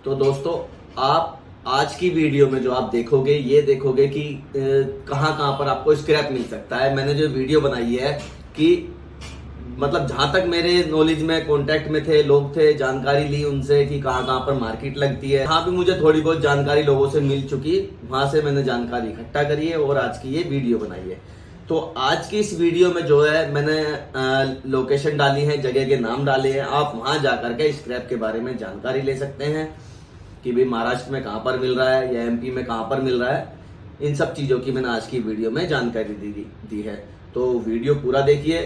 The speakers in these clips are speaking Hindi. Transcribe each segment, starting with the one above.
तो दोस्तों आप आज की वीडियो में जो आप देखोगे ये देखोगे कि कहाँ कहाँ पर आपको स्क्रैप मिल सकता है। मैंने जो वीडियो बनाई है कि मतलब जहां तक मेरे नॉलेज में कांटेक्ट में थे लोग थे, जानकारी ली उनसे कि कहाँ कहाँ पर मार्केट लगती है। हाँ भी मुझे थोड़ी बहुत जानकारी लोगों से मिल चुकी, वहां से मैंने जानकारी इकट्ठा करी है और आज की ये वीडियो बनाई है। तो आज की इस वीडियो में जो है मैंने लोकेशन डाली है, जगह के नाम डाले हैं। आप वहां जाकर के स्क्रैप के बारे में जानकारी ले सकते हैं कि भाई महाराष्ट्र में कहाँ पर मिल रहा है या एमपी में कहाँ पर मिल रहा है। इन सब चीजों की मैंने आज की वीडियो में जानकारी दी है। तो वीडियो पूरा देखिए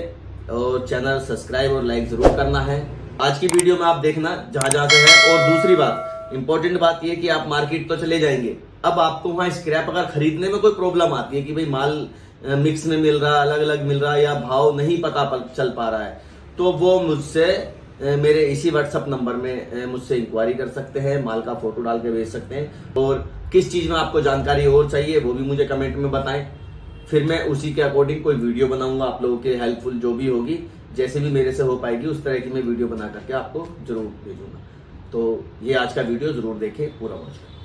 और चैनल सब्सक्राइब और लाइक जरूर करना है। आज की वीडियो में आप देखना जहां जहां से है। और दूसरी बात, इंपॉर्टेंट बात यह कि आप मार्केट तो चले जाएंगे, अब आपको वहां स्क्रैप अगर खरीदने में कोई प्रॉब्लम आती है कि भाई माल मिक्स में मिल रहा है, अलग अलग मिल रहा है या भाव नहीं पता चल पा रहा है, तो वो मुझसे मेरे इसी व्हाट्सएप नंबर में मुझसे इंक्वायरी कर सकते हैं, माल का फोटो डाल के भेज सकते हैं। और किस चीज में आपको जानकारी और चाहिए वो भी मुझे कमेंट में बताएं, फिर मैं उसी के अकॉर्डिंग कोई वीडियो बनाऊंगा आप लोगों के हेल्पफुल जो भी होगी, जैसे भी मेरे से हो पाएगी उस तरह की मैं वीडियो बना करके आपको जरूर भेजूंगा। तो ये आज का वीडियो जरूर देखें, पूरा वॉच करें।